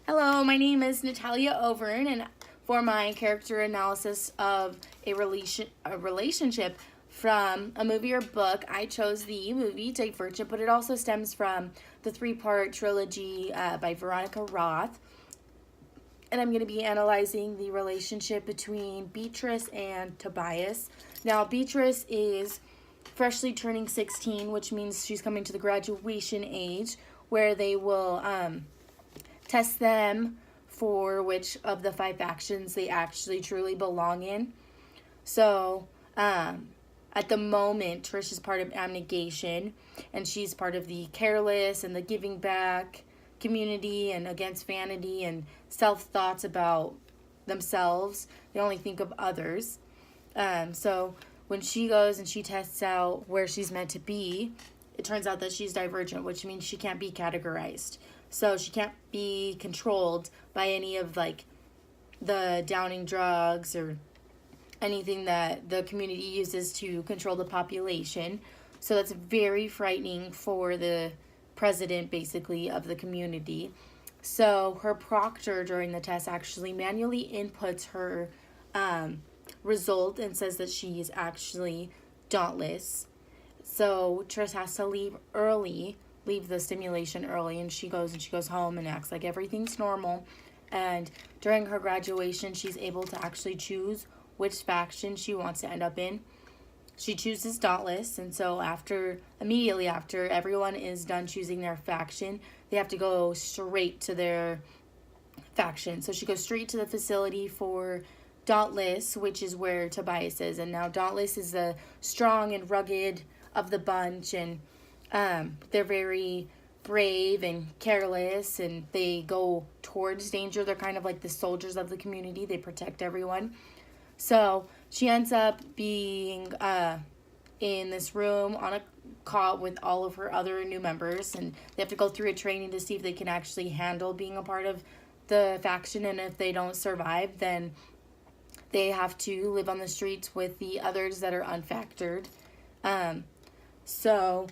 Hello, my name is Natalya Overn, and for my character analysis of a relationship from a movie or book, I chose the movie Divergent, but it also stems from the three-part trilogy by Veronica Roth. And I'm going to be analyzing the relationship between Beatrice and Tobias. Now, Beatrice is freshly turning 16, which means she's coming to the graduation age where they will test them for which of the five factions they actually truly belong in. So, at the moment, Trish is part of Abnegation, and she's part of the Careless and the Giving Back community and against vanity and self-thoughts about themselves. They only think of others. So when she goes and she tests out where she's meant to be, it turns out that she's divergent, which means she can't be categorized. So she can't be controlled by any of the downing drugs or anything that the community uses to control the population. So that's very frightening for the president, basically, of the community. So her proctor during the test actually manually inputs her result and says that she is actually dauntless. So Trish has to leave the stimulation early, and she goes home and acts like everything's normal. And during her graduation, she's able to actually choose which faction she wants to end up in. She chooses Dauntless, and so immediately after everyone is done choosing their faction, they have to go straight to their faction. So she goes straight to the facility for Dauntless, which is where Tobias is. And now Dauntless is the strong and rugged of the bunch, and they're very brave and careless, and they go towards danger. They're kind of like the soldiers of the community. They protect everyone. So she ends up being in this room on a call with all of her other new members, and they have to go through a training to see if they can actually handle being a part of the faction, and if they don't survive, then they have to live on the streets with the others that are unfactored. So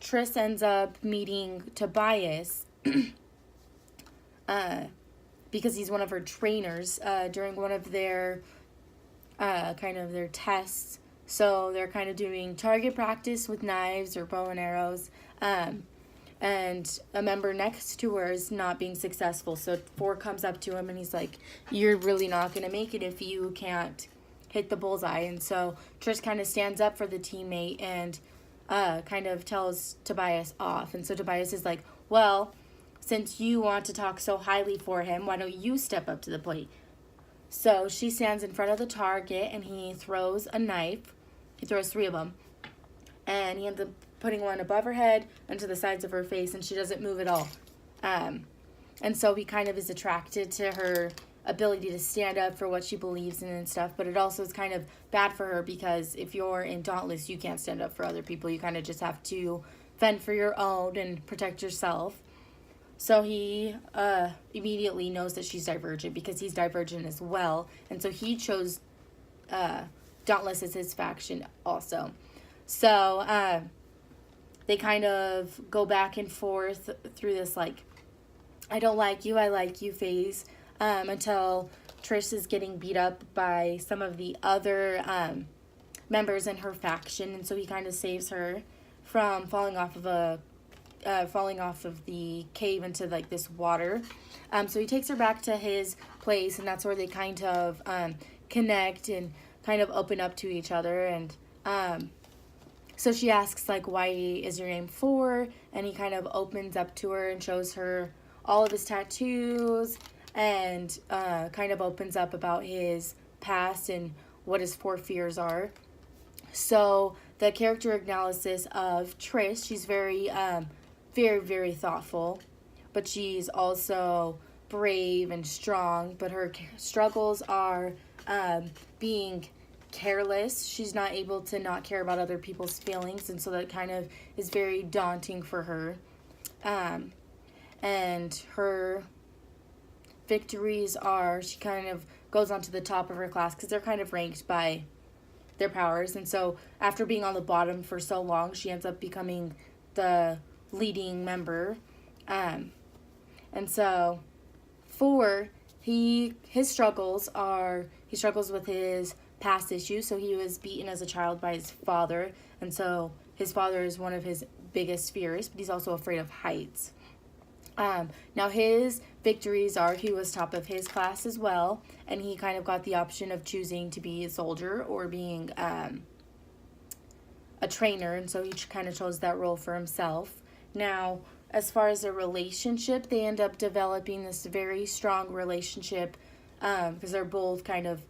Triss ends up meeting Tobias because he's one of her trainers during one of their their tests. So they're kind of doing target practice with knives or bow and arrows. And a member next to her is not being successful. So Four comes up to him and he's like, "You're really not going to make it if you can't hit the bullseye." And so Trish kind of stands up for the teammate and kind of tells Tobias off. And so Tobias is like, "Well, since you want to talk so highly for him, why don't you step up to the plate?" So she stands in front of the target and he throws a knife. He throws three of them. And he ends up putting one above her head and to the sides of her face, and she doesn't move at all. And so he kind of is attracted to her ability to stand up for what she believes in and stuff, but it also is kind of bad for her because if you're in Dauntless, you can't stand up for other people. You kind of just have to fend for your own and protect yourself. So he immediately knows that she's divergent because he's divergent as well. And so he chose Dauntless as his faction also. So they kind of go back and forth through this, I don't like you, I like you phase until Trish is getting beat up by some of the other members in her faction. And so he kind of saves her from falling off of the cave into this water. So he takes her back to his place, and that's where they kind of connect and kind of open up to each other. And so she asks why is your name Four? And he kind of opens up to her and shows her all of his tattoos and kind of opens up about his past and what his four fears are. So the character analysis of Trish, she's very very, very thoughtful, but she's also brave and strong, but her struggles are being careless. She's not able to not care about other people's feelings, and so that kind of is very daunting for her. And her victories are, she kind of goes on to the top of her class because they're kind of ranked by their powers, and so after being on the bottom for so long, she ends up becoming the leading member. And so 4, his struggles are, he struggles with his past issues. So he was beaten as a child by his father, and so his father is one of his biggest fears, but he's also afraid of heights. Now his victories are he was top of his class as well, and he kind of got the option of choosing to be a soldier or being a trainer, and so he kind of chose that role for himself. Now, as far as a relationship, they end up developing this very strong relationship because they're both kind of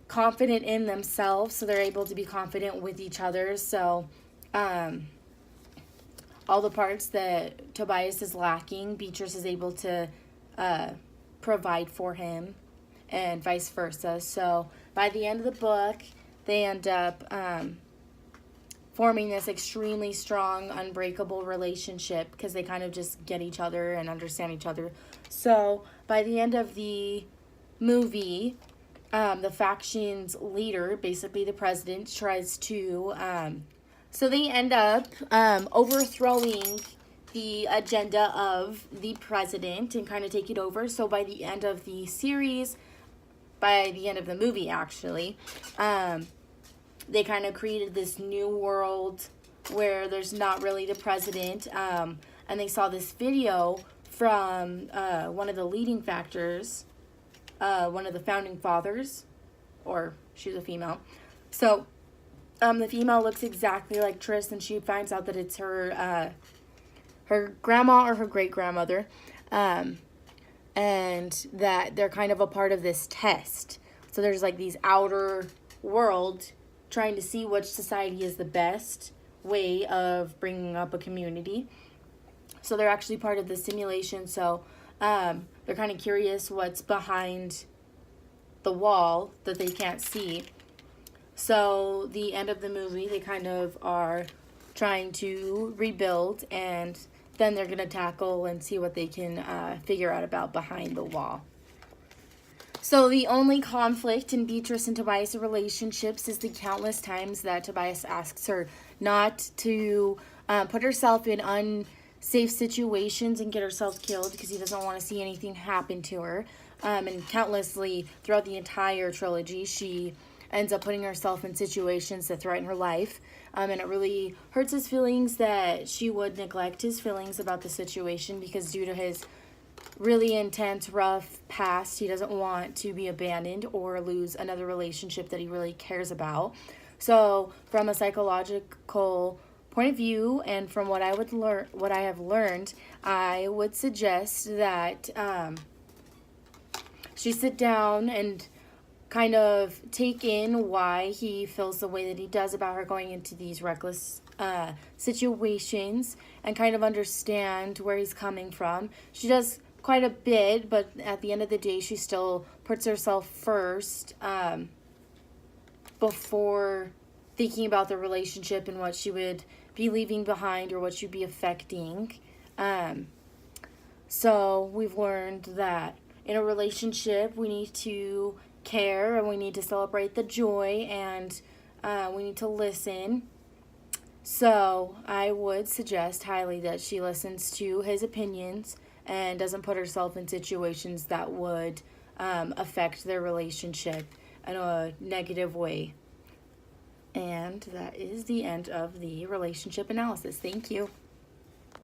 confident in themselves, so they're able to be confident with each other. So all the parts that Tobias is lacking, Beatrice is able to provide for him, and vice versa. So by the end of the book, they end up forming this extremely strong, unbreakable relationship because they kind of just get each other and understand each other. So by the end of the movie, the faction's leader, basically the president, tries to so they end up overthrowing the agenda of the president and kind of take it over. So by the end of the series, by the end of the movie actually, they kind of created this new world where there's not really the president. And they saw this video from one of the leading factors, one of the founding fathers, or she's a female. So the female looks exactly like Tris, and she finds out that it's her grandma or her great-grandmother, and that they're kind of a part of this test. So there's like these outer world trying to see which society is the best way of bringing up a community. So they're actually part of the simulation. So they're kind of curious what's behind the wall that they can't see. So the end of the movie, they kind of are trying to rebuild, and then they're going to tackle and see what they can figure out about behind the wall. So the only conflict in Beatrice and Tobias' relationships is the countless times that Tobias asks her not to put herself in unsafe situations and get herself killed because he doesn't want to see anything happen to her. And countlessly throughout the entire trilogy, she ends up putting herself in situations that threaten her life. And it really hurts his feelings that she would neglect his feelings about the situation because due to his really intense, rough past, he doesn't want to be abandoned or lose another relationship that he really cares about. So from a psychological point of view, and from what I have learned, I would suggest that she sit down and kind of take in why he feels the way that he does about her going into these reckless situations, and kind of understand where he's coming from. She does quite a bit, but at the end of the day, she still puts herself first before thinking about the relationship and what she would be leaving behind or what she'd be affecting. So we've learned that in a relationship, we need to care, and we need to celebrate the joy, and we need to listen. So I would suggest highly that she listens to his opinions and doesn't put herself in situations that would affect their relationship in a negative way. And that is the end of the relationship analysis. Thank you.